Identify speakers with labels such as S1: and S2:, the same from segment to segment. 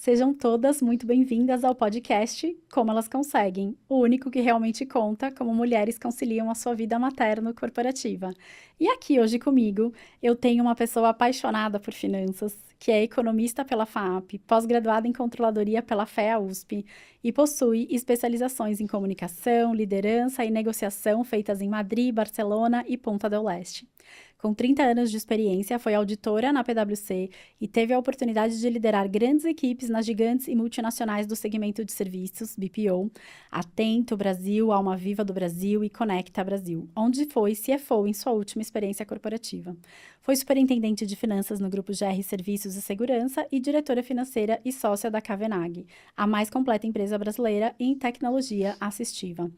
S1: Sejam todas muito bem-vindas ao podcast Como Elas Conseguem, o único que realmente conta como mulheres conciliam a sua vida materno-corporativa. E aqui hoje comigo eu tenho uma pessoa apaixonada por finanças, que é economista pela FAAP, pós-graduada em controladoria pela FEA USP e possui especializações em comunicação, liderança e negociação feitas em Madrid, Barcelona e Ponta del Este. Com 30 anos de experiência, foi auditora na PwC e teve a oportunidade de liderar grandes equipes nas gigantes e multinacionais do segmento de serviços, BPO, Atento Brasil, Alma Viva do Brasil e Conecta Brasil, onde foi CFO em sua última experiência corporativa. Foi superintendente de finanças no grupo GR Serviços e Segurança e diretora financeira e sócia da Cavenag, a mais completa empresa brasileira em tecnologia assistiva.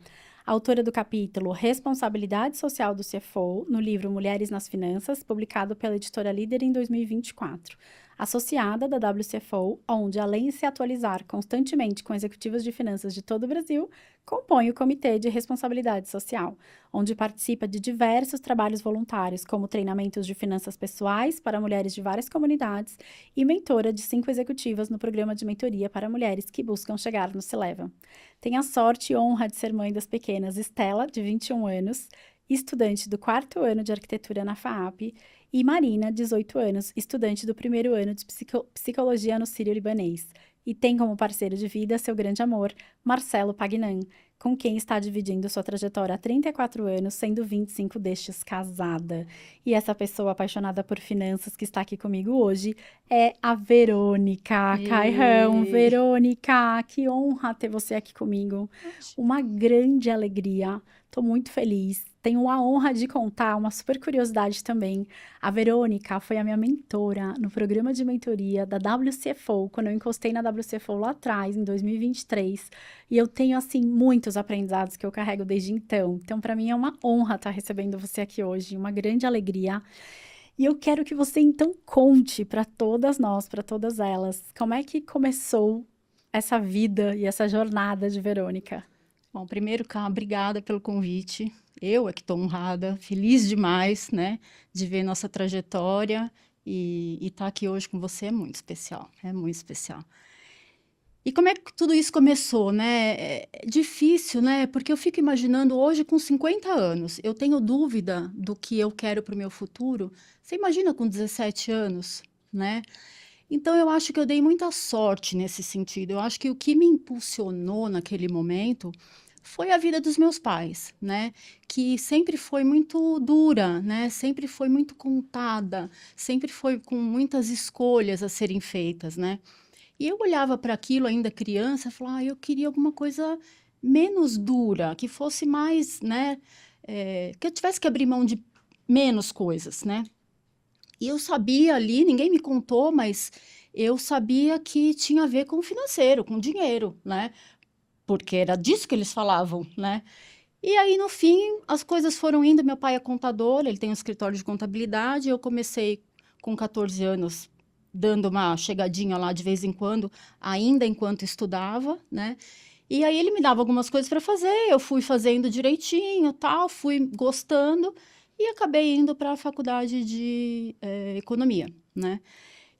S1: Autora do capítulo Responsabilidade Social do CFO, no livro Mulheres nas Finanças, publicado pela editora Líder em 2024. Associada da WCFO, onde, além de se atualizar constantemente com executivos de finanças de todo o Brasil, compõe o Comitê de Responsabilidade Social, onde participa de diversos trabalhos voluntários, como treinamentos de finanças pessoais para mulheres de várias comunidades e mentora de 5 executivas no programa de mentoria para mulheres que buscam chegar no C-Level. Tem a sorte e honra de ser mãe das pequenas Estela, de 21 anos, estudante do 4º ano de arquitetura na FAAP, e Marina, 18 anos, estudante do 1º ano de psicologia no Sírio-Libanês. E tem como parceiro de vida seu grande amor, Marcelo Pagnan, com quem está dividindo sua trajetória há 34 anos, sendo 25 destes casada. E essa pessoa apaixonada por finanças que está aqui comigo hoje é a Verônica Cairão. Verônica, que honra ter você aqui comigo. Uma grande alegria. Estou muito feliz. Tenho a honra de contar uma super curiosidade também. A Verônica foi a minha mentora no programa de mentoria da WCFO, quando eu encostei na WCFO lá atrás, em 2023. E eu tenho, assim, muitos aprendizados que eu carrego desde então. Então, para mim é uma honra estar recebendo você aqui hoje, uma grande alegria. E eu quero que você, então, conte para todas nós, para todas elas, como é que começou essa vida e essa jornada de Verônica.
S2: Bom, primeiro, Cá, obrigada pelo convite. Eu é que estou honrada, feliz demais, né, de ver nossa trajetória e estar aqui hoje com você é muito especial. E como é que tudo isso começou, né? É difícil, né? Porque eu fico imaginando hoje com 50 anos, eu tenho dúvida do que eu quero para o meu futuro. Você imagina com 17 anos, né? Então, eu acho que eu dei muita sorte nesse sentido. Eu acho que o que me impulsionou naquele momento foi a vida dos meus pais, né? Que sempre foi muito dura, né? Sempre foi muito contada, sempre foi com muitas escolhas a serem feitas, né? E eu olhava para aquilo ainda criança e falava, eu queria alguma coisa menos dura, que fosse mais, né? Que eu tivesse que abrir mão de menos coisas, né? E eu sabia ali, ninguém me contou, mas eu sabia que tinha a ver com o financeiro, com dinheiro, né? Porque era disso que eles falavam, né? E aí, no fim, as coisas foram indo. Meu pai é contador, ele tem um escritório de contabilidade. Eu comecei com 14 anos, dando uma chegadinha lá de vez em quando, ainda enquanto estudava, né? E aí ele me dava algumas coisas para fazer, eu fui fazendo direitinho, tal, fui gostando e acabei indo para a faculdade de economia, né?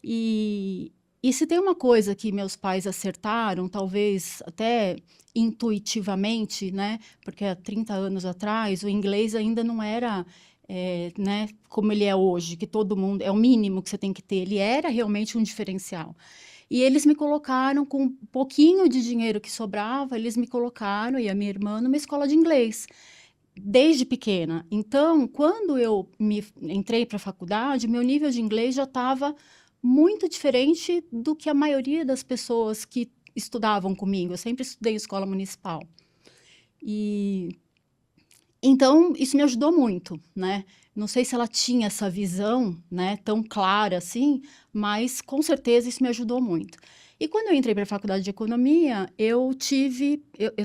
S2: E, e se tem uma coisa que meus pais acertaram, talvez até intuitivamente, né? Porque há 30 anos atrás o inglês ainda não era, né, como ele é hoje, que todo mundo, é o mínimo que você tem que ter. Ele era realmente um diferencial. E eles me colocaram com um pouquinho de dinheiro que sobrava, eles me colocaram, e a minha irmã, numa escola de inglês, desde pequena. Então, quando eu entrei para a faculdade, meu nível de inglês já estava muito diferente do que a maioria das pessoas que estudavam comigo. Eu sempre estudei em escola municipal. E então isso me ajudou muito, né? Não sei se ela tinha essa visão, né, tão clara assim, mas com certeza isso me ajudou muito. E quando eu entrei para a faculdade de economia, eu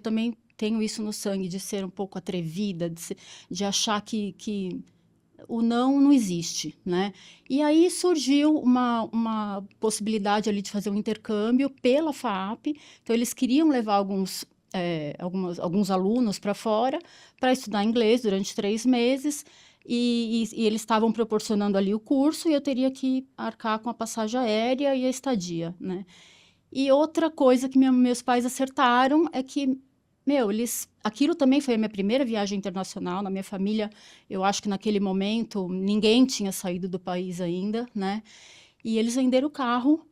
S2: também tenho isso no sangue de ser um pouco atrevida, de achar que o não existe, né? E aí surgiu uma possibilidade ali de fazer um intercâmbio pela FAAP. Então, eles queriam levar alguns alunos para fora para estudar inglês durante 3 meses. E eles estavam proporcionando ali o curso e eu teria que arcar com a passagem aérea e a estadia, né? E outra coisa que meus pais acertaram é que, aquilo também foi a minha primeira viagem internacional. Na minha família, eu acho que naquele momento ninguém tinha saído do país ainda, né? E eles venderam o carro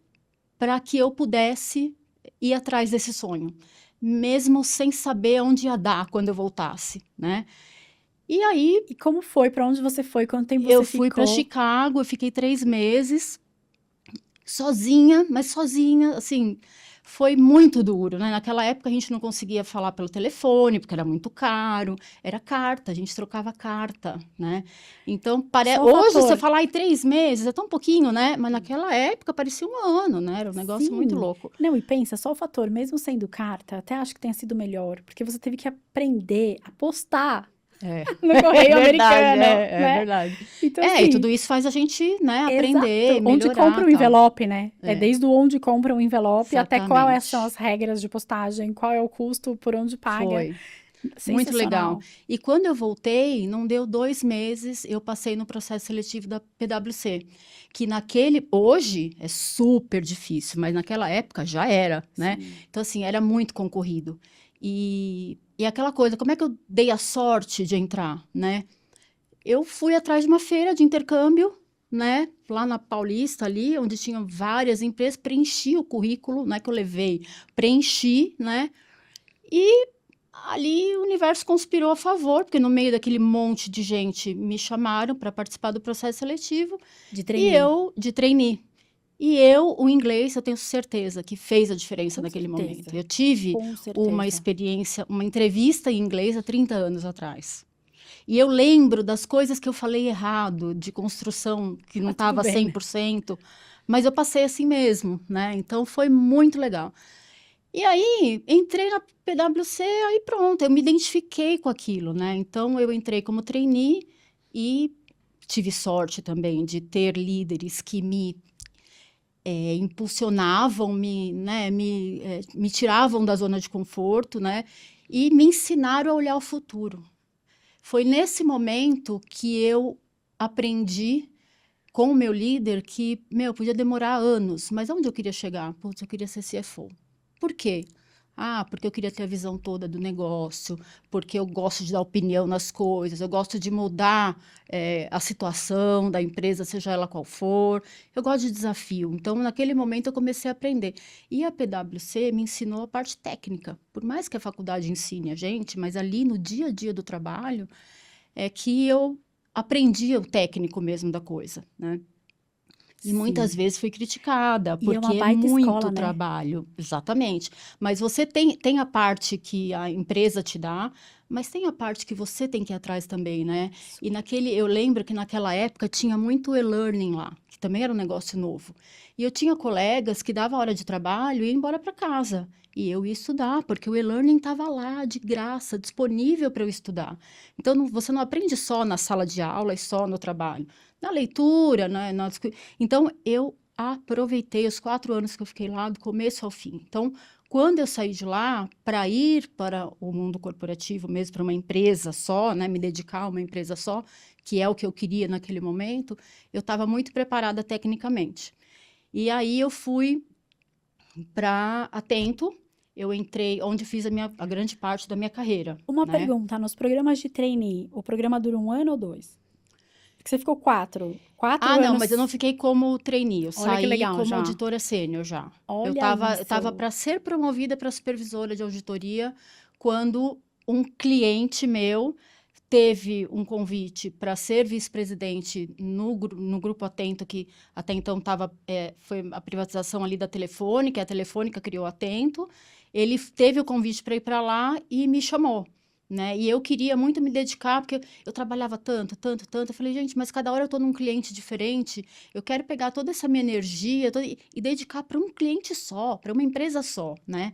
S2: para que eu pudesse ir atrás desse sonho, mesmo sem saber onde ia dar quando eu voltasse, né? E aí
S1: E como foi? Para onde você foi? Quanto tempo
S2: eu
S1: você
S2: fui para
S1: ficou?
S2: Chicago, eu fiquei 3 meses sozinha, mas sozinha, assim, foi muito duro, né? Naquela época a gente não conseguia falar pelo telefone, porque era muito caro, era carta, a gente trocava carta, né? Então,
S1: Só o
S2: hoje você
S1: fator.
S2: falar em 3 meses é tão pouquinho, né? Mas naquela época parecia um ano, né? Era um negócio muito
S1: Sim.
S2: louco.
S1: Não, e pensa, só o fator, mesmo sendo carta, até acho que tenha sido melhor, porque você teve que aprender a postar
S2: É,
S1: no
S2: é
S1: correio
S2: verdade,
S1: americano,
S2: é
S1: né?
S2: verdade.
S1: Então,
S2: E tudo
S1: assim,
S2: isso faz a gente, né, aprender,
S1: exato. Onde compra
S2: melhorar,
S1: o
S2: tal.
S1: envelope, né? É
S2: É,
S1: desde o onde compra o envelope até quais são
S2: exatamente.
S1: as regras de postagem, qual é o custo, por onde paga.
S2: Foi. Muito legal.
S1: Sensacional.
S2: E quando eu voltei, não deu 2 meses, eu passei no processo seletivo da PwC, que hoje é super difícil, mas naquela época já era, né?
S1: Sim.
S2: Então, assim, era muito concorrido. E aquela coisa, como é que eu dei a sorte de entrar, né? Eu fui atrás de uma feira de intercâmbio, né? Lá na Paulista, ali, onde tinham várias empresas, preenchi o currículo, né? Que eu levei, preenchi, né? E ali o universo conspirou a favor, porque no meio daquele monte de gente me chamaram para participar do processo seletivo
S1: De
S2: e
S1: trainee.
S2: eu de trainee. E eu, o inglês, eu tenho certeza que fez a diferença
S1: Com
S2: naquele momento.
S1: certeza.
S2: Eu tive
S1: Com
S2: uma
S1: certeza.
S2: experiência, uma entrevista em inglês há 30 anos atrás. E eu lembro das coisas que eu falei errado, de construção que não
S1: Tá tudo
S2: estava
S1: bem,
S2: cem
S1: né?
S2: por cento, mas eu passei assim mesmo, né? Então foi muito legal. E aí, entrei na PwC, aí pronto, eu me identifiquei com aquilo, né? Então, eu entrei como trainee e tive sorte também de ter líderes que me impulsionavam, me tiravam da zona de conforto, né? E me ensinaram a olhar o futuro. Foi nesse momento que eu aprendi com o meu líder que, podia demorar anos, mas onde eu queria chegar? Putz, eu queria ser CFO. Por quê? Ah, porque eu queria ter a visão toda do negócio, porque eu gosto de dar opinião nas coisas, eu gosto de mudar a situação da empresa, seja ela qual for. Eu gosto de desafio. Então, naquele momento, eu comecei a aprender. E a PwC me ensinou a parte técnica. Por mais que a faculdade ensine a gente, mas ali no dia a dia do trabalho, é que eu aprendi o técnico mesmo da coisa, né? E muitas
S1: Sim.
S2: vezes fui criticada,
S1: E é uma
S2: porque é
S1: baita
S2: muito
S1: escola, né?
S2: trabalho, exatamente. Mas você tem a parte que a empresa te dá, mas tem a parte que você tem que ir atrás também, né? E eu lembro que naquela época tinha muito e-learning lá, que também era um negócio novo. E eu tinha colegas que dava hora de trabalho e ia embora para casa. E eu ia estudar, porque o e-learning estava lá, de graça, disponível para eu estudar. Então, você não aprende só na sala de aula e só no trabalho. Na leitura, né? Então, eu aproveitei os 4 anos que eu fiquei lá, do começo ao fim. Então, quando eu saí de lá, para ir para o mundo corporativo, mesmo para uma empresa só, né, me dedicar a uma empresa só, que é o que eu queria naquele momento, eu estava muito preparada tecnicamente. E aí eu fui para Atento, eu entrei onde fiz a grande parte da minha carreira,
S1: Uma
S2: né?
S1: pergunta, nos programas de trainee, o programa dura 1 ano ou 2? Porque você ficou 4. Quatro
S2: Ah, não, mas eu não
S1: anos.
S2: fiquei como trainee, eu
S1: Olha que
S2: saí
S1: legal
S2: como
S1: já.
S2: auditora sênior já. Eu
S1: Olha
S2: estava
S1: isso.
S2: para ser promovida para supervisora de auditoria quando um cliente meu teve um convite para ser vice-presidente no Grupo Atento, que até então foi a privatização ali da Telefônica, a Telefônica criou a Atento. Ele teve o convite para ir para lá e me chamou. Né? E eu queria muito me dedicar, porque eu trabalhava tanto, tanto, tanto. Eu falei, gente, mas cada hora eu estou num cliente diferente. Eu quero pegar toda essa minha energia e dedicar para um cliente só, para uma empresa só, né?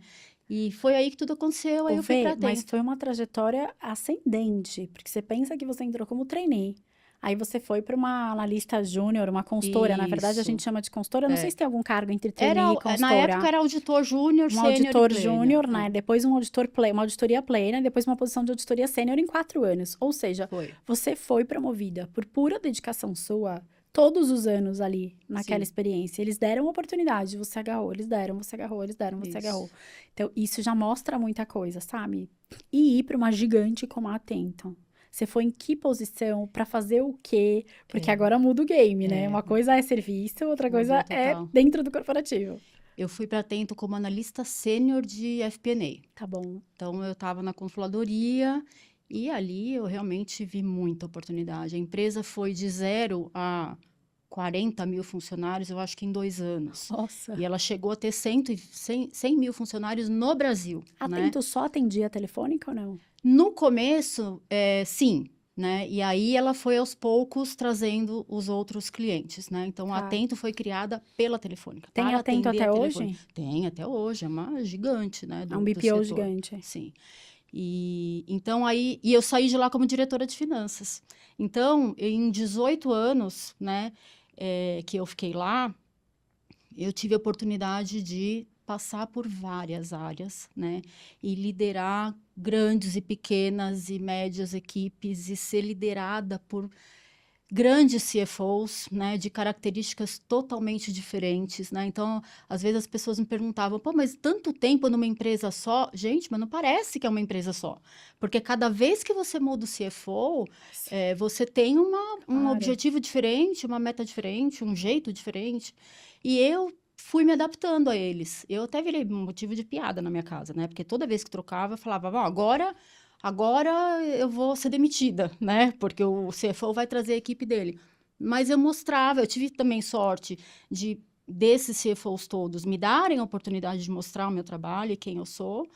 S2: E foi aí que tudo aconteceu, aí
S1: Ô,
S2: eu fui para
S1: Vê, mas
S2: Atento.
S1: foi uma trajetória ascendente, porque você pensa que você entrou como trainee. Aí você foi para uma analista júnior, uma consultora. Na verdade, a gente
S2: Isso.
S1: chama de consultora. Não sei
S2: É.
S1: se tem algum cargo entre trainee e
S2: Na época
S1: consultora.
S2: era auditor júnior,
S1: Um
S2: sênior e
S1: auditor
S2: pleno.
S1: júnior, né? Depois uma auditoria plena, depois uma posição de auditoria sênior em 4 anos. Ou seja,
S2: Foi.
S1: você foi promovida por pura dedicação sua, todos os anos ali, naquela
S2: Sim,
S1: experiência. Eles deram oportunidade, você agarrou, eles deram, você agarrou, eles deram, você agarrou.
S2: isso.
S1: Então, isso já mostra muita coisa, sabe? E ir para uma gigante como a Atento. Você foi em que posição, para fazer o quê? Porque
S2: É,
S1: agora muda o game, né?
S2: é,
S1: Uma coisa é serviço, outra
S2: mudou
S1: coisa é
S2: total.
S1: dentro do corporativo.
S2: Eu fui para Atento como analista sênior de FP&A.
S1: Tá bom.
S2: Então, eu estava na controladoria e ali eu realmente vi muita oportunidade. A empresa foi de 0 a 40 mil funcionários, eu acho que em 2 anos.
S1: Nossa.
S2: E ela chegou a ter 100 mil funcionários no Brasil, né?
S1: Atento só atendia a telefônica ou não?
S2: No começo, sim, né? E aí ela foi aos poucos trazendo os outros clientes, né? Então, a
S1: Tá.
S2: Atento foi criada pela Telefônica,
S1: Tem
S2: para
S1: Atento
S2: atender a
S1: até
S2: Telefônica.
S1: hoje?
S2: Tem até hoje, é uma gigante, né,
S1: É um
S2: do
S1: BPO
S2: setor.
S1: gigante.
S2: Sim. E então aí eu saí de lá como diretora de finanças. Então, em 18 anos, né, que eu fiquei lá, eu tive a oportunidade de passar por várias áreas, né, e liderar grandes e pequenas e médias equipes e ser liderada por grandes CFOs, né, de características totalmente diferentes, né? Então, às vezes as pessoas me perguntavam, pô, mas tanto tempo numa empresa só? Gente, mas não parece que é uma empresa só. Porque cada vez que você muda o CFO, você tem um
S1: Claro.
S2: objetivo diferente, uma meta diferente, um jeito diferente. E eu fui me adaptando a eles. Eu até virei motivo de piada na minha casa, né? Porque toda vez que trocava, eu falava, bom, agora eu vou ser demitida, né? Porque o CFO vai trazer a equipe dele. Mas eu mostrava, eu tive também sorte desses CFOs todos me darem a oportunidade de mostrar o meu trabalho e quem eu sou.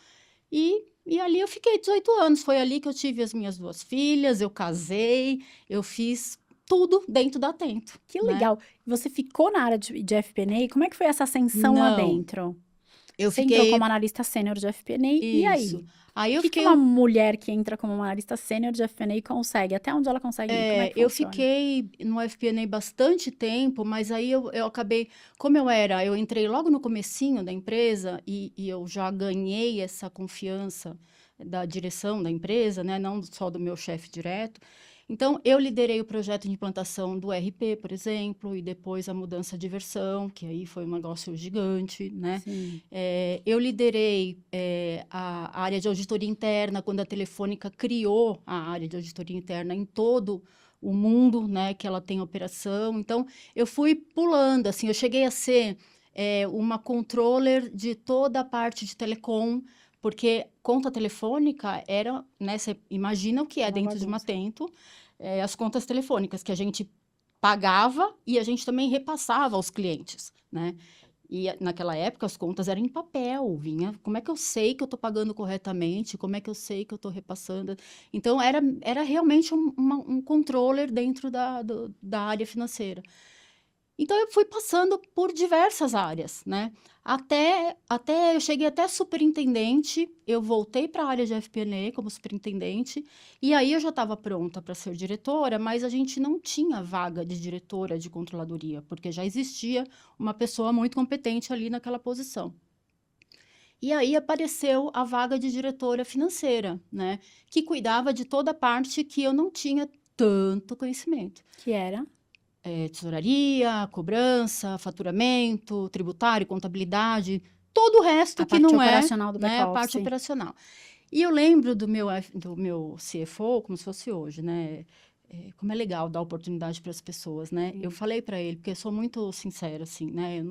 S2: E ali eu fiquei 18 anos. Foi ali que eu tive as minhas 2 filhas, eu casei, eu fiz tudo dentro da Atento,
S1: Que
S2: né?
S1: legal. Você ficou na área de FP&A? Como é que foi essa ascensão lá
S2: Não,
S1: dentro?
S2: eu
S1: Você entrou como
S2: fiquei
S1: analista sênior de FP&A, e
S2: isso.
S1: aí?
S2: Aí
S1: O
S2: eu
S1: que que
S2: fiquei
S1: uma mulher que entra como uma analista sênior de FP&A consegue? Até onde ela consegue ir? Como é que
S2: Eu
S1: funciona?
S2: fiquei no FP&A bastante tempo, mas aí eu acabei, eu entrei logo no comecinho da empresa e eu já ganhei essa confiança da direção da empresa, né, não só do meu chefe direto. Então, eu liderei o projeto de implantação do RP, por exemplo, e depois a mudança de versão, que aí foi um negócio gigante, né?
S1: Sim.
S2: Eu liderei a área de auditoria interna, quando a Telefônica criou a área de auditoria interna em todo o mundo, né, que ela tem operação. Então, eu fui pulando, assim, eu cheguei a ser uma controller de toda a parte de telecom, porque conta telefônica era, né, você imagina o que é
S1: Uma
S2: dentro de uma
S1: bagunça.
S2: Atento, as contas telefônicas que a gente pagava e a gente também repassava aos clientes, né? E naquela época as contas eram em papel, vinha. Como é que eu sei que eu estou pagando corretamente? Como é que eu sei que eu estou repassando? Então era realmente um controller dentro da área financeira. Então eu fui passando por diversas áreas, né? Até eu cheguei até superintendente, eu voltei para a área de FP&A como superintendente, e aí eu já estava pronta para ser diretora, mas a gente não tinha vaga de diretora de controladoria, porque já existia uma pessoa muito competente ali naquela posição. E aí apareceu a vaga de diretora financeira, né? Que cuidava de toda a parte que eu não tinha tanto conhecimento.
S1: Que era?
S2: Tesouraria, cobrança, faturamento, tributário, contabilidade, todo o resto
S1: A
S2: que
S1: parte
S2: não é,
S1: operacional do
S2: né, a parte
S1: back-office.
S2: operacional. E eu lembro do meu CFO, como se fosse hoje, né? Como é legal dar oportunidade para as pessoas, né? Eu falei para ele, porque eu sou muito sincera, assim, né?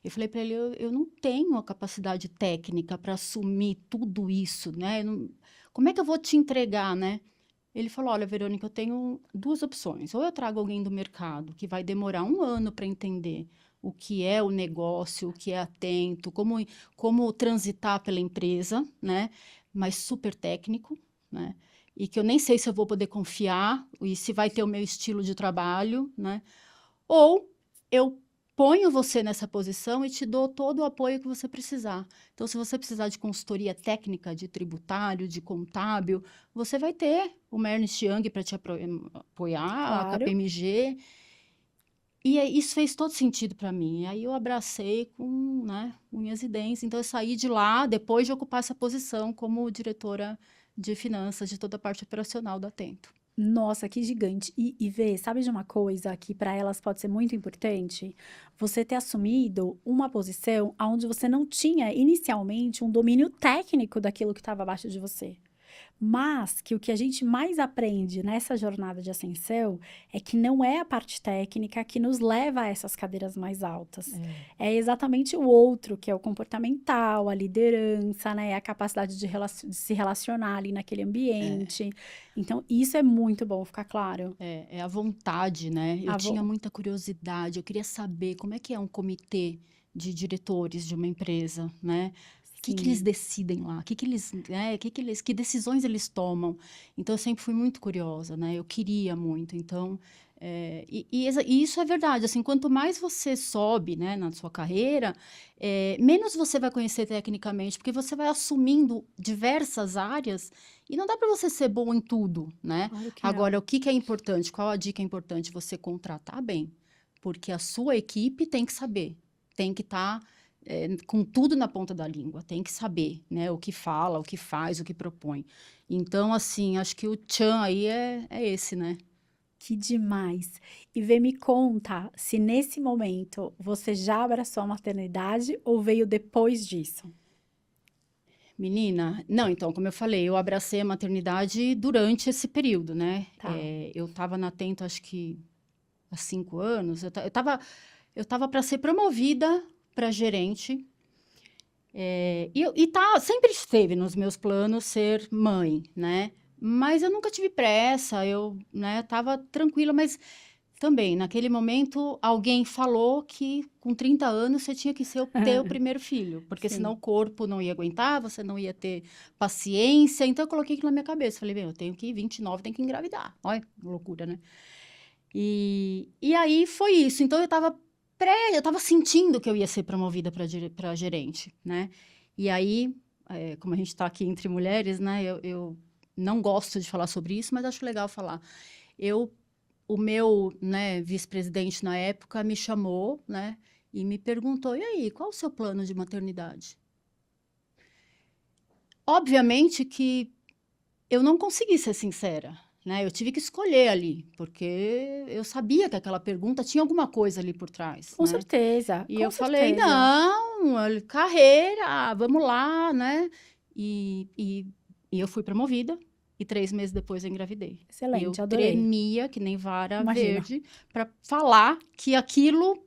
S2: Eu falei para ele, eu não tenho a capacidade técnica para assumir tudo isso, né? Como é que eu vou te entregar, né? Ele falou: olha, Verônica, eu tenho duas opções. Ou eu trago alguém do mercado que vai demorar 1 ano para entender o que é o negócio, o que é Atento, como transitar pela empresa, né? Mas super técnico, né? E que eu nem sei se eu vou poder confiar e se vai ter o meu estilo de trabalho, né? Ou eu ponho você nessa posição e te dou todo o apoio que você precisar. Então, se você precisar de consultoria técnica, de tributário, de contábil, você vai ter o Ernst Young para te apoiar, a
S1: Claro.
S2: KPMG. E isso fez todo sentido para mim. Aí eu abracei com, né, unhas e dentes. Então, eu saí de lá depois de ocupar essa posição como diretora de finanças de toda a parte operacional da Atento.
S1: Nossa, que gigante. E vê, sabe de uma coisa que para elas pode ser muito importante? Você ter assumido uma posição onde você não tinha inicialmente um domínio técnico daquilo que estava abaixo de você. Mas que o que a gente mais aprende nessa jornada de ascensão é que não é a parte técnica que nos leva a essas cadeiras mais altas.
S2: É,
S1: É exatamente o outro, que é o comportamental, a liderança, né? A capacidade de se relacionar ali naquele
S2: é.
S1: ambiente. Então, isso é muito bom ficar claro.
S2: É a vontade, né? Eu tinha
S1: Avô,
S2: muita curiosidade, eu queria saber como é que é um comitê de diretores de uma empresa, né? O que que eles
S1: sim.
S2: decidem lá? O que que eles, né? Que decisões eles tomam? Então, eu sempre fui muito curiosa, né? Eu queria muito. Então, e isso é verdade. Assim, quanto mais você sobe, né, na sua carreira, menos você vai conhecer tecnicamente, porque você vai assumindo diversas áreas e não dá para você ser bom em tudo, né?
S1: Claro que
S2: Agora,
S1: não.
S2: o que que é importante? Qual a dica importante? Você contratar bem, porque a sua equipe tem que saber, tem que estar com tudo na ponta da língua, tem que saber, né, o que fala, o que faz, o que propõe. Então, assim, acho que o tchan aí é esse, né?
S1: Que demais. E vê, me conta se nesse momento você já abraçou a maternidade ou veio depois disso?
S2: Menina, não, então, como eu falei, eu abracei a maternidade durante esse período, né?
S1: Tá.
S2: Eu estava na Tento, acho que há 5 anos, eu tava para ser promovida para gerente. Sempre esteve nos meus planos ser mãe, né? Mas eu nunca tive pressa, eu, né, tava tranquila, mas também, naquele momento, alguém falou que com 30 anos você tinha que ter o primeiro filho, porque senão
S1: Sim.
S2: o corpo não ia aguentar, você não ia ter paciência. Então, eu coloquei aquilo na minha cabeça. Falei, bem, eu tenho que, 29, tenho que engravidar. Olha, que loucura, né? E aí foi isso. Então eu tava sentindo que eu ia ser promovida para gerente, né? E aí, como a gente está aqui entre mulheres, né? Eu não gosto de falar sobre isso, mas acho legal falar. Eu, o meu, né, vice-presidente na época me chamou, né? E me perguntou: e aí, qual o seu plano de maternidade? Obviamente que eu não consegui ser sincera, né? Eu tive que escolher ali, porque eu sabia que aquela pergunta tinha alguma coisa ali por trás,
S1: Com
S2: né?
S1: certeza,
S2: E
S1: com
S2: eu falei,
S1: certeza.
S2: não, carreira, vamos lá, né? E eu fui promovida, e 3 meses depois eu engravidei. E eu
S1: Excelente, adorei.
S2: tremia que nem vara
S1: Imagino.
S2: verde para falar que aquilo.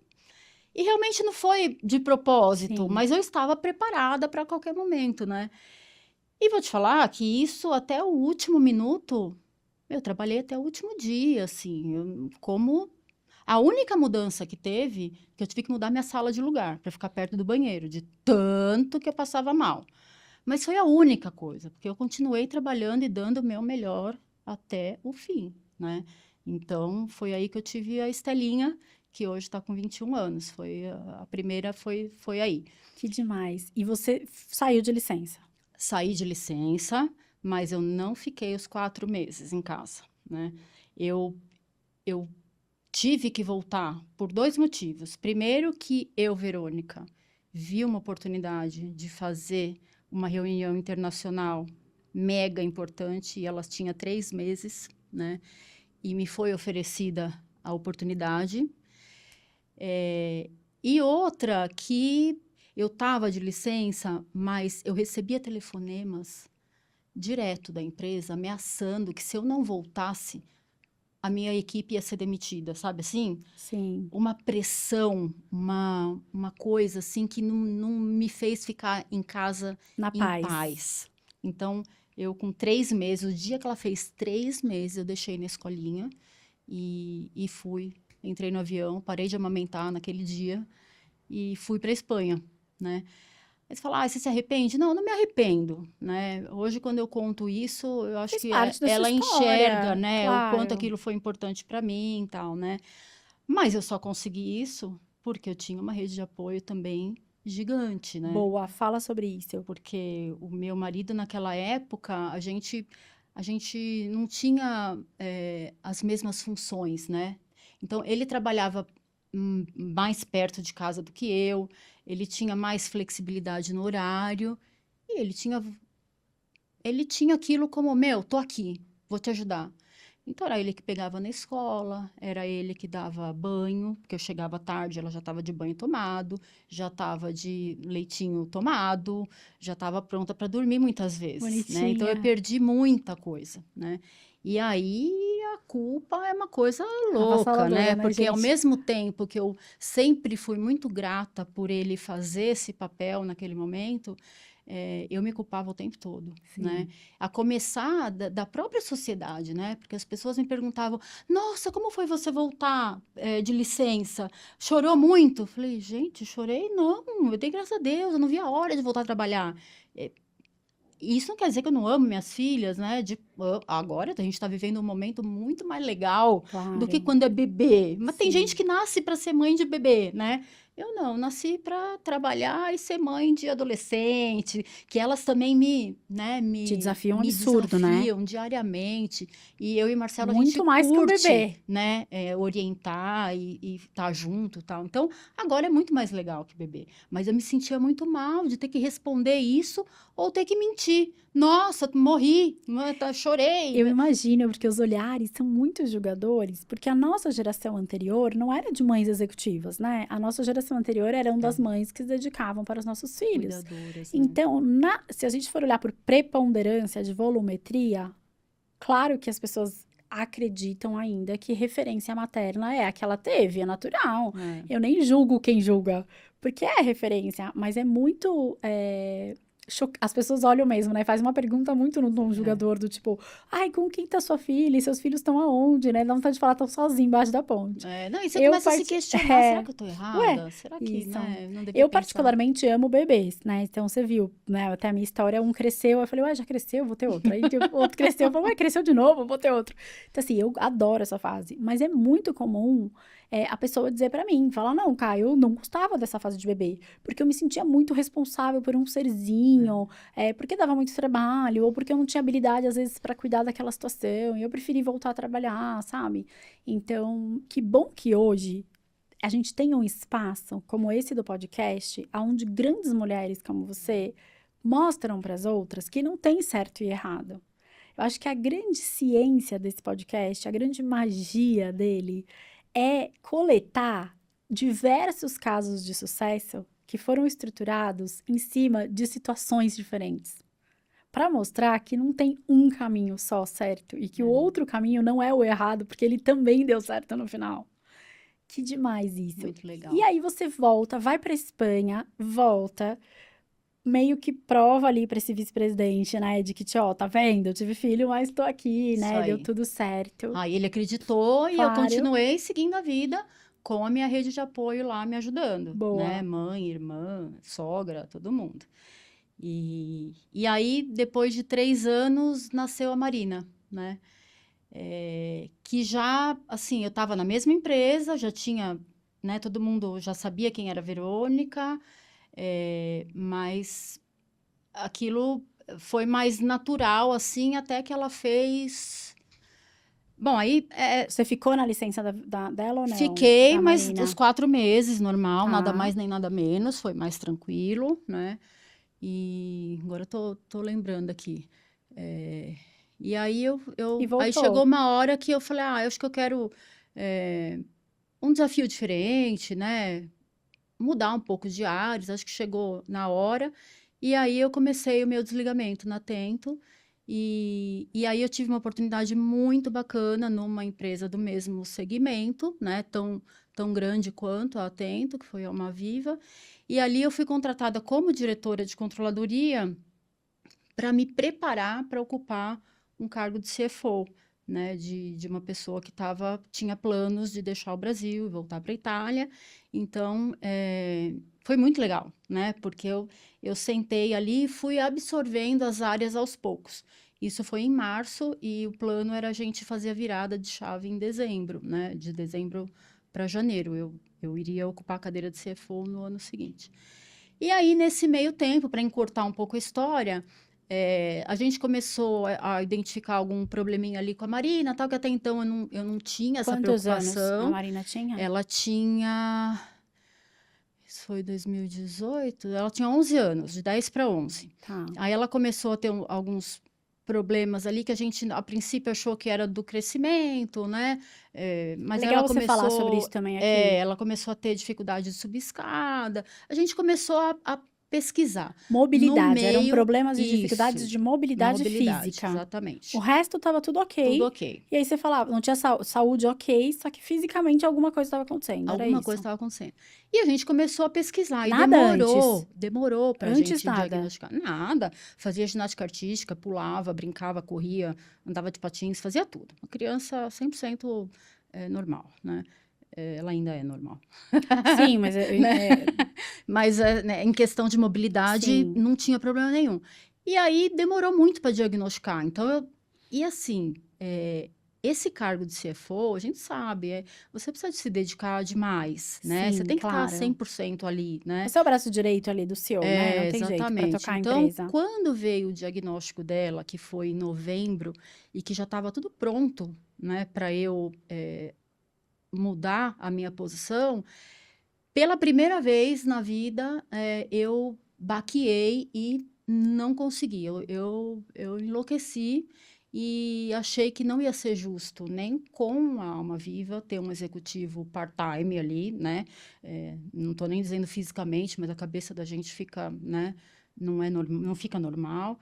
S2: E realmente não foi de propósito,
S1: Sim.
S2: mas eu estava preparada para qualquer momento, né? E vou te falar que isso até o último minuto, eu trabalhei até o último dia, assim, como a única mudança que teve, que eu tive que mudar minha sala de lugar para ficar perto do banheiro, de tanto que eu passava mal. Mas foi a única coisa, porque eu continuei trabalhando e dando o meu melhor até o fim, né? Então, foi aí que eu tive a Estelinha, que hoje está com 21 anos. A primeira foi aí.
S1: Que demais. E você saiu de licença?
S2: Saí de licença, mas eu não fiquei os 4 meses em casa, né? Eu, eu tive que voltar por 2 motivos. Primeiro que eu, Verônica, vi uma oportunidade de fazer uma reunião internacional mega importante e elas tinha 3 meses, né? E me foi oferecida a oportunidade. E outra que eu estava de licença, mas eu recebia telefonemas direto da empresa ameaçando que se eu não voltasse, a minha equipe ia ser demitida, sabe assim?
S1: Sim.
S2: Uma pressão, uma coisa assim que não me fez ficar em casa
S1: Na
S2: em
S1: paz.
S2: paz. Então, eu com 3 meses, o dia que ela fez 3 meses, eu deixei na escolinha e fui. Entrei no avião, parei de amamentar naquele dia e fui para a Espanha, né? Aí você fala, você se arrepende? Não, eu não me arrependo, né? Hoje, quando eu conto isso, eu acho
S1: Fez
S2: que
S1: parte da sua
S2: ela enxerga,
S1: história,
S2: né, o quanto
S1: claro.
S2: aquilo foi importante para mim e tal, né? Mas eu só consegui isso porque eu tinha uma rede de apoio também gigante, né?
S1: Boa, fala sobre isso.
S2: Porque o meu marido, naquela época, a gente não tinha as mesmas funções, né? Então, ele trabalhava mais perto de casa do que eu, ele tinha mais flexibilidade no horário, e ele tinha aquilo como, meu, tô aqui, vou te ajudar. Então, era ele que pegava na escola, era ele que dava banho, porque eu chegava tarde, ela já estava de banho tomado, já estava de leitinho tomado, já estava pronta para dormir muitas vezes, né? Então, eu
S1: Bonitinha.
S2: perdi muita coisa, né? E aí, a culpa é uma coisa louca, né?
S1: Avassaladora, né,
S2: Porque ao
S1: gente?
S2: mesmo tempo que eu sempre fui muito grata por ele fazer esse papel naquele momento, eu me culpava o tempo todo, né?
S1: Sim.
S2: A começar da própria sociedade, né? Porque as pessoas me perguntavam: Nossa, como foi você voltar de licença? Chorou muito? Eu falei: Gente, chorei? Não, eu dei graças a Deus, eu não vi a hora de voltar a trabalhar. Eh, Isso não quer dizer que eu não amo minhas filhas, né? Agora a gente está vivendo um momento muito mais legal do que
S1: Claro.
S2: quando é bebê. Mas tem gente
S1: Sim.
S2: que nasce para ser mãe de bebê, né? Eu não, nasci para trabalhar e ser mãe de adolescente, que elas também né,
S1: Te desafia um
S2: me
S1: absurdo, né?
S2: desafiam diariamente. E eu e Marcelo, a gente
S1: Muito mais que um
S2: curte,
S1: bebê.
S2: né, orientar e estar junto e tal. Então, agora é muito mais legal que bebê. Mas eu me sentia muito mal de ter que responder isso ou ter que mentir. Nossa, morri, chorei.
S1: Eu imagino, porque os olhares são muito julgadores, porque a nossa geração anterior não era de mães executivas, né? A nossa geração anterior eram das
S2: É,
S1: mães que se dedicavam para os nossos filhos.
S2: cuidadoras, né?
S1: Então, se a gente for olhar por preponderância de volumetria, claro que as pessoas acreditam ainda que referência materna é a que ela teve, é natural.
S2: É.
S1: Eu nem julgo quem julga, porque é referência, mas é muito. As pessoas olham mesmo, né? Faz uma pergunta muito no tom julgador, do tipo, ai, com quem tá sua filha? E seus filhos estão aonde, né? Dá vontade de falar, estão sozinhos embaixo da ponte.
S2: Não, e você
S1: Eu,
S2: começa a se
S1: part...
S2: questionar, será
S1: é,
S2: que eu tô
S1: ué,
S2: errada? Será que,
S1: isso.
S2: né, não devia
S1: Eu
S2: pensar?
S1: particularmente amo bebês, né? Então você viu, né? Até a minha história, um cresceu, eu falei, ué, já cresceu, vou ter outro. Aí o outro cresceu, eu falei, ué, cresceu de novo, vou ter outro. Então, assim, eu adoro essa fase, mas é muito comum a pessoa dizer pra mim, falar, não, Caio, eu não gostava dessa fase de bebê, porque eu me sentia muito responsável por um serzinho, porque dava muito trabalho, ou porque eu não tinha habilidade, às vezes, pra cuidar daquela situação, e eu preferi voltar a trabalhar, sabe? Então, que bom que hoje a gente tem um espaço como esse do podcast, onde grandes mulheres como você mostram para as outras que não tem certo e errado. Eu acho que a grande ciência desse podcast, a grande magia dele, é coletar diversos casos de sucesso que foram estruturados em cima de situações diferentes. Para mostrar que não tem um caminho só certo e que o outro caminho não é o errado, porque ele também deu certo no final. Que demais isso.
S2: Muito
S1: E
S2: legal.
S1: aí você volta, vai para Espanha, volta, meio que prova ali para esse vice-presidente, né, de que, ó, tá vendo? Eu tive filho, mas tô aqui,
S2: Isso
S1: né? Deu
S2: aí.
S1: tudo certo.
S2: Aí ele acreditou e eu
S1: Claro,
S2: continuei seguindo a vida com a minha rede de apoio lá me ajudando, né?
S1: boa.
S2: Mãe, irmã, sogra, todo mundo. E aí, depois de 3 anos, nasceu a Marina, né? Que já, assim, eu estava na mesma empresa, já tinha, né? Todo mundo já sabia quem era a Verônica, mas aquilo foi mais natural, assim, até que ela fez. Bom, aí
S1: Você ficou na licença dela ou não?
S2: fiquei,
S1: Da
S2: mas os
S1: Marina?
S2: 4 meses, normal, nada
S1: Tá.
S2: mais nem nada menos, foi mais tranquilo, né? E agora eu tô lembrando aqui. É, e aí
S1: E
S2: aí chegou
S1: voltou.
S2: uma hora que eu falei, eu acho que eu quero um desafio diferente, né? Mudar um pouco de ares, acho que chegou na hora. E aí eu comecei o meu desligamento na Tento. E aí eu tive uma oportunidade muito bacana numa empresa do mesmo segmento, né? Tão grande quanto a Atento, que foi a Almaviva. E ali eu fui contratada como diretora de controladoria para me preparar para ocupar um cargo de CFO, né, de uma pessoa que tinha planos de deixar o Brasil e voltar para a Itália. Então, foi muito legal, né, porque eu sentei ali e fui absorvendo as áreas aos poucos. Isso foi em março e o plano era a gente fazer a virada de chave em dezembro, né, de dezembro para janeiro. Eu iria ocupar a cadeira de CFO no ano seguinte. E aí, nesse meio tempo, para encurtar um pouco a história, a gente começou a identificar algum probleminha ali com a Marina, tal, que até então eu não tinha essa
S1: Quantos anos a
S2: preocupação.
S1: Marina tinha?
S2: Ela tinha, isso foi 2018, ela tinha 11 anos, de 10 para 11.
S1: Tá.
S2: Aí ela começou a ter alguns problemas ali que a gente, a princípio, achou que era do crescimento, né? Mas ela
S1: Legal você falar sobre isso
S2: começou,
S1: também aqui.
S2: ela começou a ter dificuldade de subir escada. A gente começou a pesquisar. No
S1: Mobilidade, eram
S2: meio,
S1: problemas e dificuldades
S2: isso,
S1: de mobilidade
S2: mobilidade,
S1: física. O
S2: exatamente.
S1: resto estava tudo
S2: Tudo
S1: ok.
S2: ok.
S1: E aí você falava, não tinha saúde ok, só que fisicamente alguma coisa estava acontecendo, era
S2: Alguma coisa
S1: isso.
S2: estava acontecendo. E a gente começou a pesquisar, e
S1: Nada antes.
S2: demorou para a
S1: Antes
S2: gente
S1: nada.
S2: diagnosticar. Nada. Fazia ginástica artística, pulava, brincava, corria, andava de patins, fazia tudo. Uma criança 100% normal, né? Ela ainda é normal,
S1: Sim, mas
S2: né? Mas né, em questão de mobilidade,
S1: sim,
S2: não tinha problema nenhum. E aí demorou muito para diagnosticar. Então, e assim, esse cargo de CFO, a gente sabe, você precisa de se dedicar demais, né? Você
S1: sim,
S2: tem que estar
S1: claro.
S2: 100% ali, né?
S1: Você é o braço direito ali do CEO, né? Não tem jeito para
S2: Exatamente.
S1: tocar a
S2: Então,
S1: empresa.
S2: quando veio o diagnóstico dela, que foi em novembro, e que já estava tudo pronto, né, para eu mudar a minha posição, pela primeira vez na vida, eu baqueei e não consegui. Eu enlouqueci e achei que não ia ser justo, nem com a Alma Viva, ter um executivo part-time ali, né? Não estou nem dizendo fisicamente, mas a cabeça da gente fica, né? Não fica normal.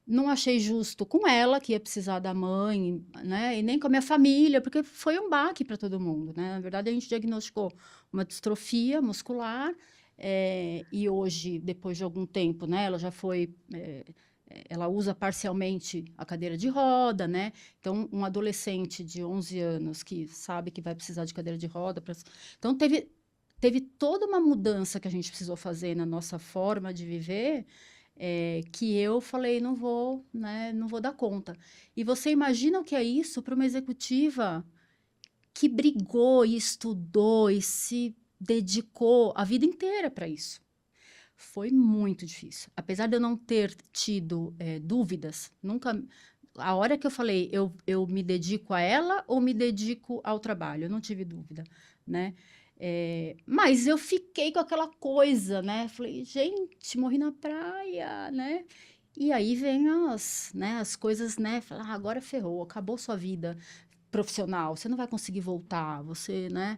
S2: Não achei justo com ela, que ia precisar da mãe, né? E nem com a minha família, porque foi um baque para todo mundo, né? Na verdade, a gente diagnosticou uma distrofia muscular, e hoje, depois de algum tempo, né? Ela já foi. Ela usa parcialmente a cadeira de roda, né? Então, um adolescente de 11 anos que sabe que vai precisar de cadeira de roda. Então, teve toda uma mudança que a gente precisou fazer na nossa forma de viver, que eu falei, não vou, né, não vou dar conta. E você imagina o que é isso para uma executiva que brigou e estudou e se dedicou a vida inteira para isso. Foi muito difícil. Apesar de eu não ter tido dúvidas, nunca. A hora que eu falei, eu me dedico a ela ou me dedico ao trabalho? Eu não tive dúvida, né? Mas eu fiquei com aquela coisa, né? Falei, gente, morri na praia, né? E aí vem as coisas, né? Falar, agora ferrou, acabou sua vida profissional, você não vai conseguir voltar, você, né?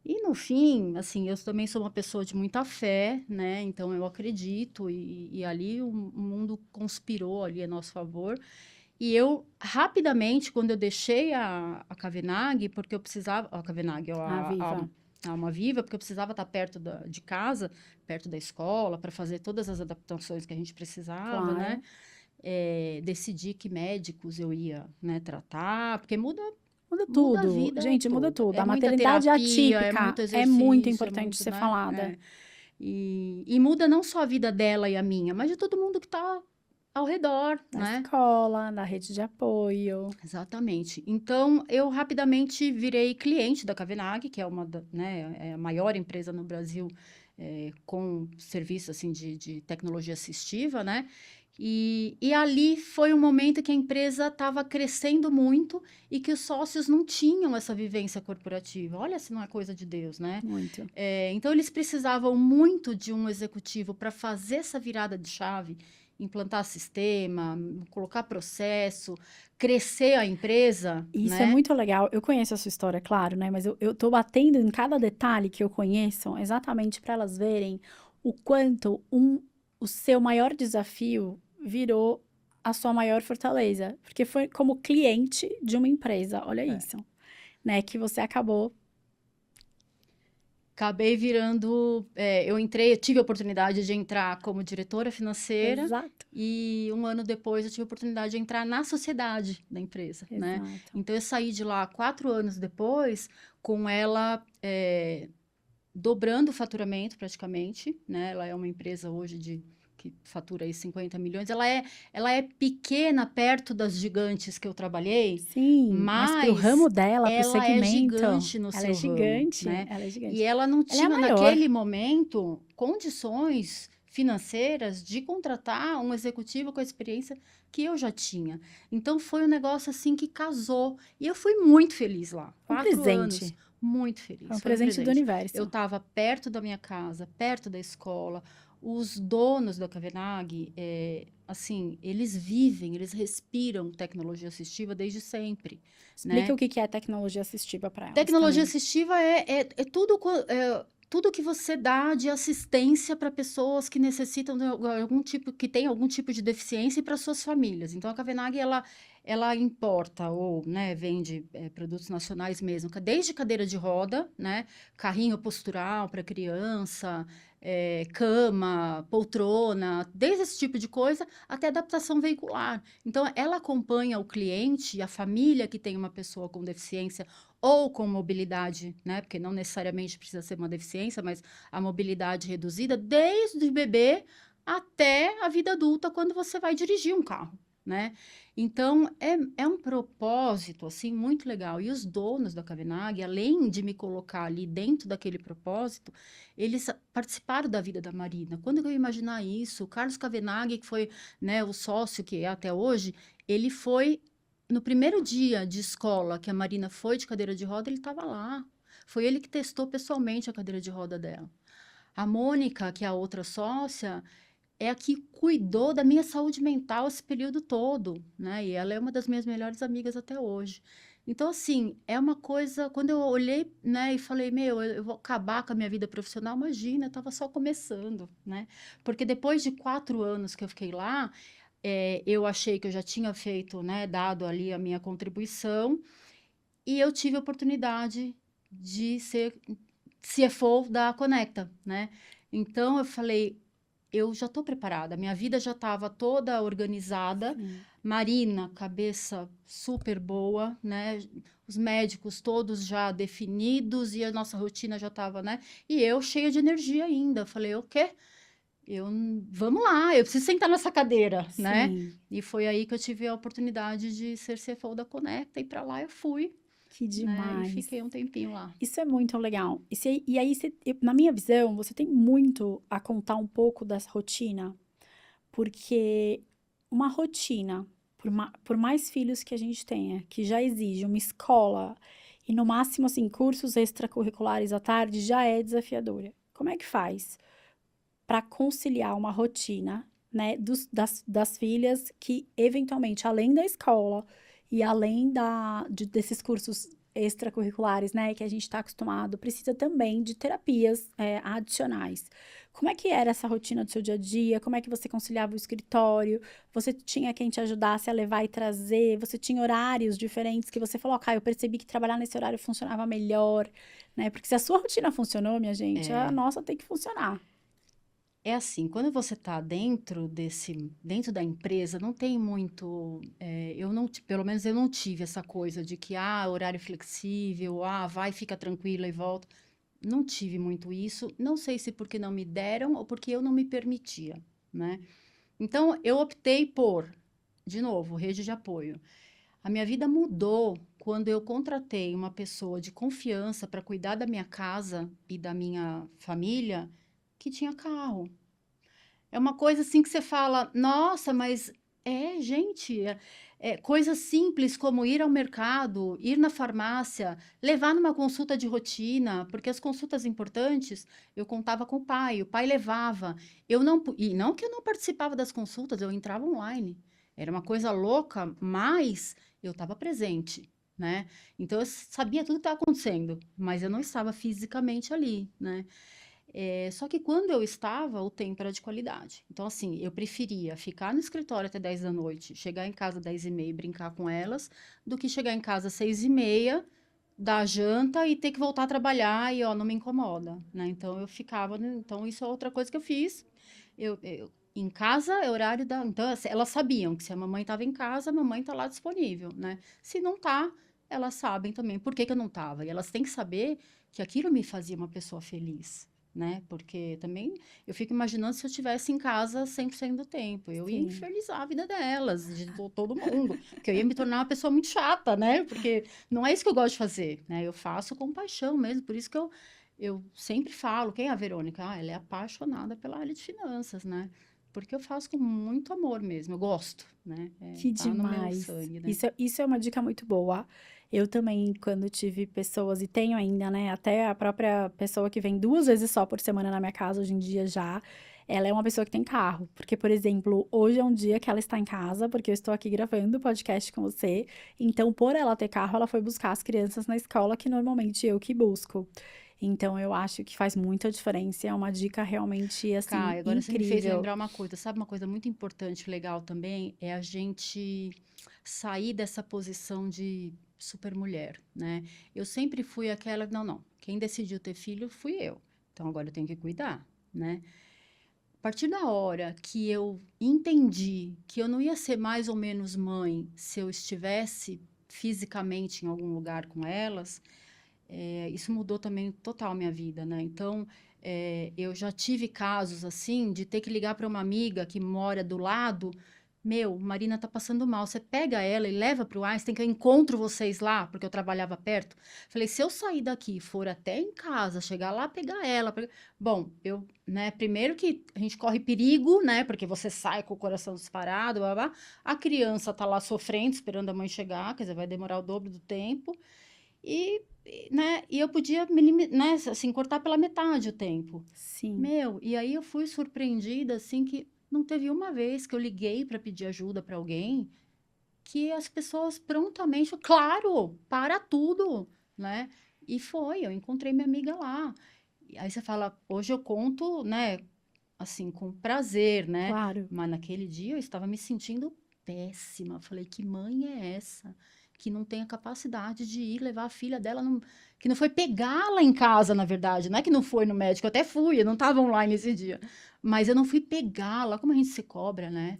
S2: E no fim, assim, eu também sou uma pessoa de muita fé, né? Então eu acredito e ali o mundo conspirou ali a nosso favor. E eu rapidamente, quando eu deixei a Cavenag, porque eu precisava, a Cavenag,
S1: Ah, viva.
S2: a Alma Viva, porque eu precisava estar perto de casa, perto da escola, para fazer todas as adaptações que a gente precisava, né?
S1: Claro.
S2: Decidi que médicos eu ia, né, tratar, porque
S1: Muda
S2: muda a
S1: tudo.
S2: vida
S1: Gente, muda
S2: toda.
S1: tudo.
S2: É
S1: A
S2: muita
S1: maternidade
S2: terapia, é
S1: atípica
S2: muito
S1: é muito
S2: exercício, é
S1: importante
S2: muito,
S1: ser
S2: né?
S1: falada.
S2: E muda não só a vida dela e a minha, mas de todo mundo que está ao redor,
S1: Na
S2: né?
S1: escola, na rede de apoio.
S2: Exatamente. Então, eu rapidamente virei cliente da Cavenag, que é né, é a maior empresa no Brasil com serviço assim, de tecnologia assistiva, né? E ali foi um momento que a empresa estava crescendo muito e que os sócios não tinham essa vivência corporativa. Olha se não é coisa de Deus, né?
S1: Muito.
S2: Então, eles precisavam muito de um executivo para fazer essa virada de chave, implantar sistema, colocar processo, crescer a empresa,
S1: E isso é
S2: né?
S1: muito legal. Eu conheço a sua história, claro, né? Mas eu tô batendo em cada detalhe que eu conheço, exatamente para elas verem o quanto o seu maior desafio virou a sua maior fortaleza. Porque foi como cliente de uma empresa, olha
S2: É.
S1: isso, né? Que você acabou.
S2: Acabei virando, eu tive a oportunidade de entrar como diretora financeira
S1: Exato,
S2: e um ano depois eu tive a oportunidade de entrar na sociedade da empresa, né?
S1: exato.
S2: Então eu saí de lá 4 anos depois com ela dobrando o faturamento praticamente, né? Ela é uma empresa hoje que fatura aí 50 milhões. Ela é pequena perto das gigantes que eu trabalhei,
S1: Sim, mas para o
S2: mas
S1: ramo dela, para o
S2: ela é
S1: segmento,
S2: gigante no
S1: ela é
S2: seu ramo,
S1: gigante,
S2: né?
S1: ela é
S2: E
S1: gigante.
S2: ela não
S1: Ela é a
S2: tinha
S1: maior.
S2: naquele momento condições financeiras de contratar um executivo com a experiência que eu já tinha. Então foi um negócio assim que casou e eu fui muito feliz lá.
S1: Um
S2: 4 anos,
S1: presente.
S2: muito
S1: Foi um
S2: feliz. Foi um
S1: presente do
S2: presente. Eu
S1: universo.
S2: estava perto da minha casa, perto da escola. Os donos da Kavenag, assim, eles respiram tecnologia assistiva desde sempre,
S1: Explica
S2: né?
S1: o que que é tecnologia assistiva para elas
S2: Tecnologia
S1: também.
S2: assistiva é tudo, tudo que você dá de assistência para pessoas que necessitam de algum tipo, que tem algum tipo de deficiência e para suas famílias. Então, a Kavenag, ela importa ou, né, vende produtos nacionais mesmo, desde cadeira de roda, né, carrinho postural para criança, cama, poltrona, desde esse tipo de coisa até adaptação veicular. Então, ela acompanha o cliente, a família que tem uma pessoa com deficiência ou com mobilidade, né? Porque não necessariamente precisa ser uma deficiência, mas a mobilidade reduzida, desde o bebê até a vida adulta, quando você vai dirigir um carro, né? Então, é um propósito, assim, muito legal. E os donos da Kavenag, além de me colocar ali dentro daquele propósito, eles participaram da vida da Marina. Quando eu ia imaginar isso, o Carlos Kavenag, que foi, né, o sócio que é até hoje, ele foi no primeiro dia de escola que a Marina foi de cadeira de roda, ele estava lá. Foi ele que testou pessoalmente a cadeira de roda dela. A Mônica, que é a outra sócia, é a que cuidou da minha saúde mental esse período todo, né? E ela é uma das minhas melhores amigas até hoje. Então, assim, é uma coisa. Quando eu olhei, né, e falei, meu, eu vou acabar com a minha vida profissional, imagina, eu estava só começando, né? Porque depois de 4 anos que eu fiquei lá, eu achei que eu já tinha feito, né, dado ali a minha contribuição, e eu tive a oportunidade de ser CFO da Conecta, né? Então eu falei, eu já estou preparada, minha vida já estava toda organizada,
S1: Sim.
S2: Marina, cabeça super boa, né? Os médicos todos já definidos e a nossa rotina já estava, né? E eu cheia de energia ainda. Falei, o quê? Vamos lá, eu preciso sentar nessa cadeira, né?
S1: Sim,
S2: E foi aí que eu tive a oportunidade de ser CFO da Conecta, e para lá eu fui,
S1: que
S2: né? E
S1: demais.
S2: fiquei um tempinho lá.
S1: Isso é muito legal. E aí, na minha visão, você tem muito a contar um pouco dessa rotina, porque uma rotina, por mais filhos que a gente tenha, que já exige uma escola e no máximo, assim, cursos extracurriculares à tarde, já é desafiadora. Como é que faz para conciliar uma rotina, né, das filhas que, eventualmente, além da escola e além desses cursos extracurriculares, né, que a gente está acostumado, precisa também de terapias adicionais. Como é que era essa rotina do seu dia a dia? Como é que você conciliava o escritório? Você tinha quem te ajudasse a levar e trazer? Você tinha horários diferentes que você falou, ok, eu percebi que trabalhar nesse horário funcionava melhor, né? Porque se a sua rotina funcionou, minha gente, a
S2: É,
S1: nossa tem que funcionar.
S2: é assim, quando você está dentro da empresa, não tem muito, eu não, pelo menos eu não tive essa coisa de que, horário flexível, vai, fica tranquila e volta. Não tive muito isso, não sei se porque não me deram ou porque eu não me permitia, né? Então, eu optei por, de novo, rede de apoio. A minha vida mudou quando eu contratei uma pessoa de confiança para cuidar da minha casa e da minha família que tinha carro. É uma coisa assim que você fala, nossa, mas gente, coisas simples como ir ao mercado, ir na farmácia, levar numa consulta de rotina, porque as consultas importantes eu contava com o pai levava. E não que eu não participava das consultas, eu entrava online. Era uma coisa louca, mas eu estava presente, né? Então eu sabia tudo que estava acontecendo, mas eu não estava fisicamente ali, né? Só que quando eu estava, o tempo era de qualidade. Então, assim, eu preferia ficar no escritório até 10 da noite, chegar em casa 10 e meia e brincar com elas, do que chegar em casa 6 e meia, dar janta e ter que voltar a trabalhar e, ó, não me incomoda, né? Então, eu ficava, né? Então, isso é outra coisa que eu fiz. Em casa é horário da. Então, assim, elas sabiam que se a mamãe estava em casa, a mamãe está lá disponível, né? Se não tá, elas sabem também por que que eu não estava. E elas têm que saber que aquilo me fazia uma pessoa feliz, né? Porque também eu fico imaginando se eu estivesse em casa 100% do tempo. Eu ia
S1: Sim.
S2: infernizar a vida delas, de todo mundo. Porque eu ia me tornar uma pessoa muito chata, né? Porque não é isso que eu gosto de fazer, né? Eu faço com paixão mesmo. Por isso que eu sempre falo, quem é a Verônica? Ela é apaixonada pela área de finanças, né? Porque eu faço com muito amor mesmo, eu gosto, né?
S1: Que
S2: Tá no meu
S1: demais.
S2: sangue, né?
S1: Isso é uma dica muito boa. Eu também, quando tive pessoas, e tenho ainda, né? Até a própria pessoa que vem 2 vezes só por semana na minha casa, hoje em dia já. ela é uma pessoa que tem carro. Porque, por exemplo, hoje é um dia que ela está em casa, porque eu estou aqui gravando o podcast com você. Então, por ela ter carro, ela foi buscar as crianças na escola, que normalmente eu que busco. Então, eu acho que faz muita diferença. É uma dica realmente, assim,
S2: Kai, agora você me fez
S1: incrível.
S2: lembrar uma coisa. Sabe uma coisa muito importante, legal também? É a gente sair dessa posição de supermulher, né? Eu sempre fui aquela, não, não. Quem decidiu ter filho fui eu. Então agora eu tenho que cuidar, né? A partir da hora que eu entendi que eu não ia ser mais ou menos mãe se eu estivesse fisicamente em algum lugar com elas, isso mudou também total a minha vida, né? Então, eu já tive casos assim de ter que ligar para uma amiga que mora do lado. Meu, Marina tá passando mal. Você pega ela e leva para o Einstein, que eu encontro vocês lá, porque eu trabalhava perto. Falei, se eu sair daqui, e for até em casa, chegar lá, pegar ela. Bom, eu, né, primeiro que a gente corre perigo, né, porque você sai com o coração disparado, blá, blá. A criança tá lá sofrendo, esperando a mãe chegar, quer dizer, vai demorar o dobro do tempo. Né, e eu podia né, assim, cortar pela metade o tempo.
S1: Sim.
S2: Meu, e aí eu fui surpreendida, assim, que não teve uma vez que eu liguei para pedir ajuda para alguém que as pessoas prontamente, claro, para tudo, né? E foi, eu encontrei minha amiga lá. E aí você fala, hoje eu conto, né, assim, com prazer, né?
S1: Claro.
S2: Mas naquele dia eu estava me sentindo péssima. Falei, que mãe é essa? Que não tem a capacidade de ir levar a filha dela, que não foi pegá-la em casa, na verdade. Não é que não foi no médico, eu até fui, eu não estava online esse dia. Mas eu não fui pegá-la, como a gente se cobra, né?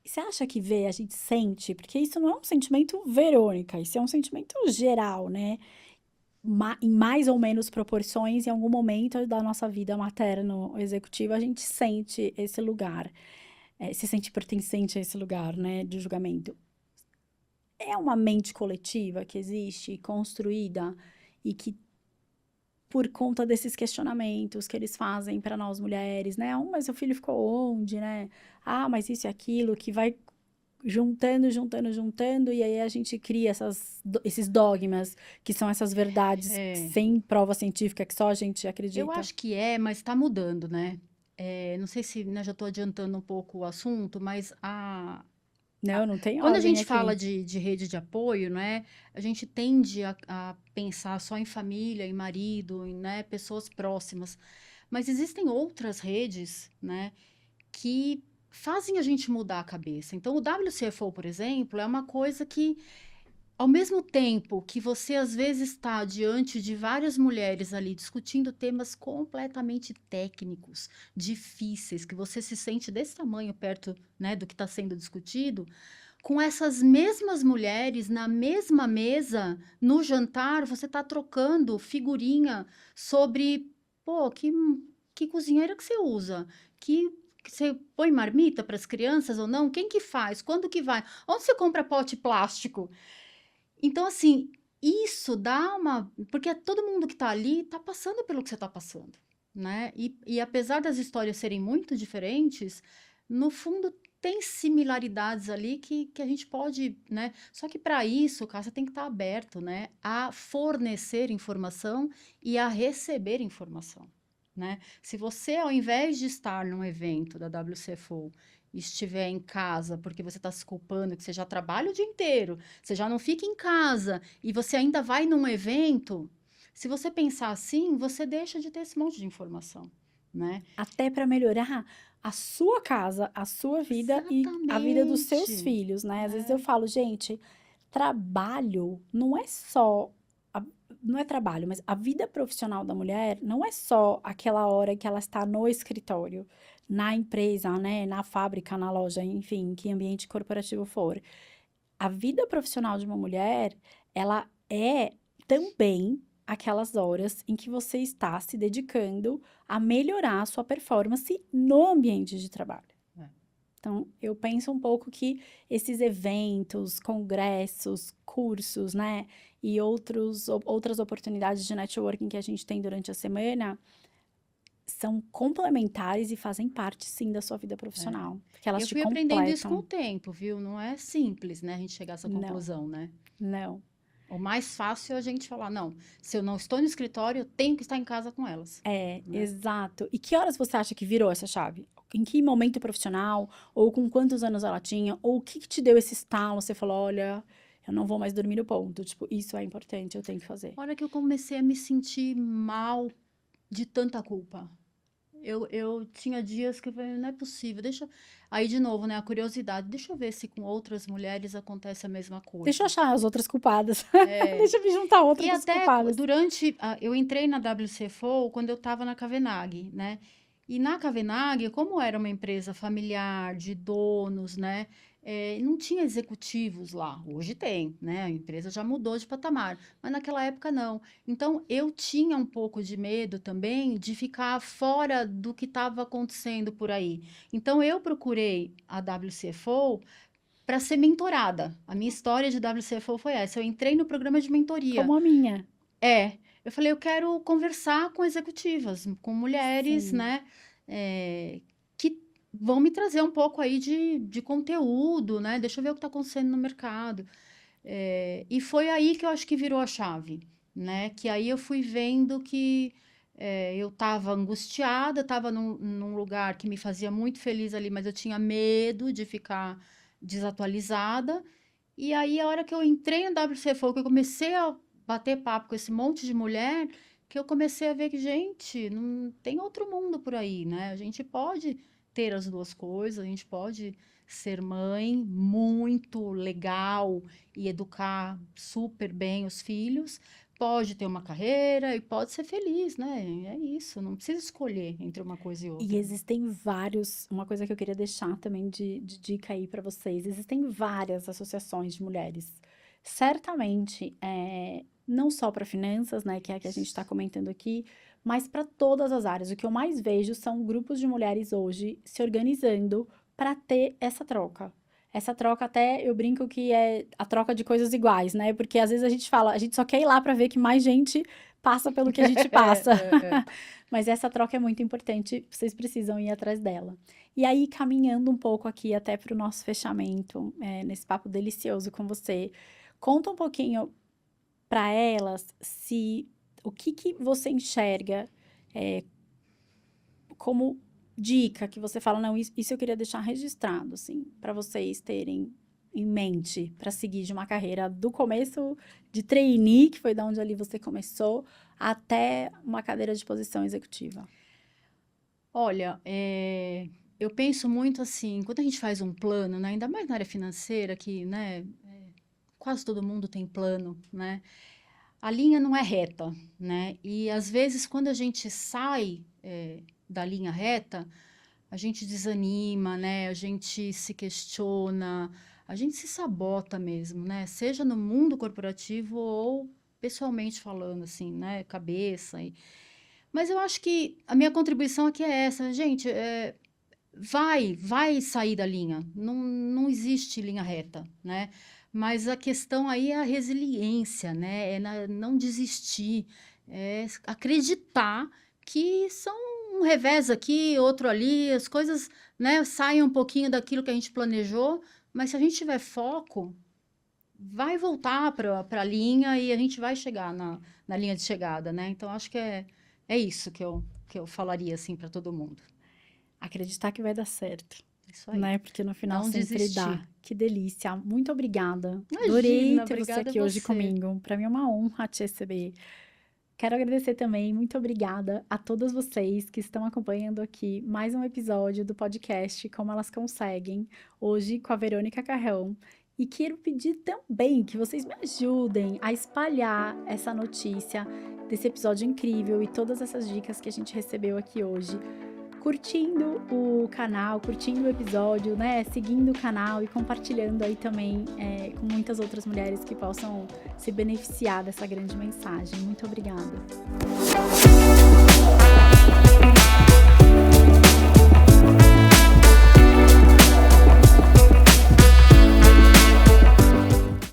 S1: E você acha que vê, a gente sente, porque isso não é um sentimento Verônica, isso é um sentimento geral, né? Em mais ou menos proporções, em algum momento da nossa vida materno-executiva, a gente sente esse lugar, se sente pertencente a esse lugar, né, de julgamento. É uma mente coletiva que existe, construída, e que, por conta desses questionamentos que eles fazem para nós mulheres, né? Mas seu filho ficou onde, né? Ah, mas isso e aquilo, que vai juntando, juntando, juntando, e aí a gente cria esses dogmas, que são essas verdades
S2: É,
S1: sem prova científica, que só a gente
S2: eu
S1: acredita.
S2: acho que mas está mudando, né? Não sei se, né, já estou adiantando um pouco o assunto, mas
S1: Não, não tem
S2: quando a
S1: ordem
S2: gente fala
S1: aqui.
S2: de rede de apoio, né, a gente tende a pensar só em família, em marido, em, né, pessoas próximas. Mas existem outras redes, né, que fazem a gente mudar a cabeça. Então, o WCFO, por exemplo, é uma coisa que, ao mesmo tempo que você às vezes está diante de várias mulheres ali discutindo temas completamente técnicos, difíceis, que você se sente desse tamanho perto, né, do que está sendo discutido, com essas mesmas mulheres na mesma mesa, no jantar, você está trocando figurinha sobre, pô, que cozinheira que você usa? Que você põe marmita para as crianças ou não? Quem que faz? Quando que vai? Onde você compra pote plástico? Então, assim, isso dá uma. Porque todo mundo que está ali está passando pelo que você está passando, né? E apesar das histórias serem muito diferentes, no fundo tem similaridades ali que a gente pode, né? Só que para isso, cara, você tem que estar aberto, né? A fornecer informação e a receber informação, né? Se você, ao invés de estar num evento da WCFO, estiver em casa porque você está se culpando que você já trabalha o dia inteiro, você já não fica em casa e você ainda vai num evento, se você pensar assim, você deixa de ter esse monte de informação, né?
S1: Até para melhorar a sua casa, a sua vida e a vida dos seus
S2: Exatamente.
S1: filhos, né? Às vezes eu
S2: É,
S1: falo, gente, trabalho não é só. Não é trabalho, mas a vida profissional da mulher não é só aquela hora que ela está no escritório, na empresa, né? Na fábrica, na loja, enfim, que ambiente corporativo for. A vida profissional de uma mulher, ela é também aquelas horas em que você está se dedicando a melhorar a sua performance no ambiente de trabalho.
S2: é.
S1: Então, eu penso um pouco que esses eventos, congressos, cursos, né, e outras oportunidades de networking que a gente tem durante a semana são complementares e fazem parte, sim, da sua vida
S2: É.
S1: profissional, porque elas
S2: Eu
S1: te
S2: fui aprendendo isso com o
S1: completam.
S2: tempo, viu? Não é simples, né, a gente chegar a essa
S1: Não,
S2: conclusão, né?
S1: não.
S2: O mais fácil é a gente falar, não, se eu não estou no escritório, eu tenho que estar em casa com elas,
S1: É,
S2: né?
S1: exato. E que horas você acha que virou essa chave? em que momento profissional, ou com quantos anos ela tinha, ou o que te deu esse estalo? Você falou, olha, eu não vou mais dormir no ponto. Tipo, isso é importante, eu tenho que fazer.
S2: Olha que eu comecei a me sentir mal de tanta culpa. Eu tinha dias que eu falei, não é possível, deixa... Aí, de novo, né, a curiosidade, deixa eu ver se com outras mulheres acontece a mesma
S1: Deixa eu
S2: coisa.
S1: achar as outras culpadas.
S2: É,
S1: Deixa eu me juntar a
S2: E
S1: outras
S2: até
S1: culpadas.
S2: eu entrei na WCFO quando eu estava na Cavenag, né? E na Cavenag, como era uma empresa familiar, de donos, né? Não tinha executivos lá. Hoje tem, né? A empresa já mudou de patamar, mas naquela época não. Então, eu tinha um pouco de medo também de ficar fora do que estava acontecendo por aí. Então, eu procurei a WCFO para ser mentorada. A minha história de WCFO foi essa. Eu entrei no programa de mentoria.
S1: Como a minha.
S2: Eu falei, eu quero conversar com executivas, com mulheres,
S1: Sim.
S2: né, que vão me trazer um pouco aí de conteúdo, né, deixa eu ver o que está acontecendo no mercado. E foi aí que eu acho que virou a chave, né, que aí eu fui vendo que eu estava angustiada, estava num lugar que me fazia muito feliz ali, mas eu tinha medo de ficar desatualizada. E aí, a hora que eu entrei no WCFO, que eu comecei a bater papo com esse monte de mulher, que eu comecei a ver que, gente, não tem outro mundo por aí, né? A gente pode ter as duas coisas, a gente pode ser mãe muito legal e educar super bem os filhos, pode ter uma carreira e pode ser feliz, né? É isso, não precisa escolher entre uma coisa e
S1: E
S2: outra.
S1: existem vários, uma coisa que eu queria deixar também de dica aí para vocês, existem várias associações de mulheres. Certamente, não só para finanças, né, que é a que a gente está comentando aqui, mas para todas as áreas. O que eu mais vejo são grupos de mulheres hoje se organizando para ter essa troca. Essa troca até eu brinco que é a troca de coisas iguais, né? Porque às vezes a gente fala, a gente só quer ir lá para ver que mais gente passa pelo que a gente passa. Mas essa troca é muito importante, vocês precisam ir atrás dela. E aí, caminhando um pouco aqui até para o nosso fechamento, nesse papo delicioso com você, conta um pouquinho para elas se o que você enxerga como dica que você fala, não, isso eu queria deixar registrado, assim, para vocês terem em mente para seguir de uma carreira do começo de trainee, que foi da onde ali você começou, até uma cadeira de posição executiva.
S2: Olha, eu penso muito assim, quando a gente faz um plano, né, ainda mais na área financeira, que, né, quase todo mundo tem plano, né? A linha não é reta, né? E às vezes quando a gente sai da linha reta, a gente desanima, né? A gente se questiona, a gente se sabota mesmo, né? Seja no mundo corporativo ou pessoalmente falando, assim, né? Cabeça. Mas eu acho que a minha contribuição aqui é essa, gente. Vai sair da linha. Não existe linha reta, né? Mas a questão aí é a resiliência, né? Não desistir, é acreditar que são um revés aqui, outro ali, as coisas, né, saem um pouquinho daquilo que a gente planejou, mas se a gente tiver foco, vai voltar para a linha e a gente vai chegar na linha de chegada, né? Então, acho que é isso que eu falaria, assim, para todo mundo.
S1: Acreditar que vai dar certo,
S2: Isso aí.
S1: né? Porque no final
S2: Não
S1: sempre
S2: desistir.
S1: dá. Que delícia. Muito obrigada.
S2: Imagina,
S1: Adorei ter você
S2: obrigada
S1: aqui hoje
S2: você.
S1: comigo. Para mim é uma honra te receber. Quero agradecer também, muito obrigada a todas vocês que estão acompanhando aqui mais um episódio do podcast Como Elas Conseguem, hoje com a Verônica Carrão. E quero pedir também que vocês me ajudem a espalhar essa notícia desse episódio incrível e todas essas dicas que a gente recebeu aqui hoje. Curtindo o canal, curtindo o episódio, né? Seguindo o canal e compartilhando aí também com muitas outras mulheres que possam se beneficiar dessa grande mensagem. Muito obrigada.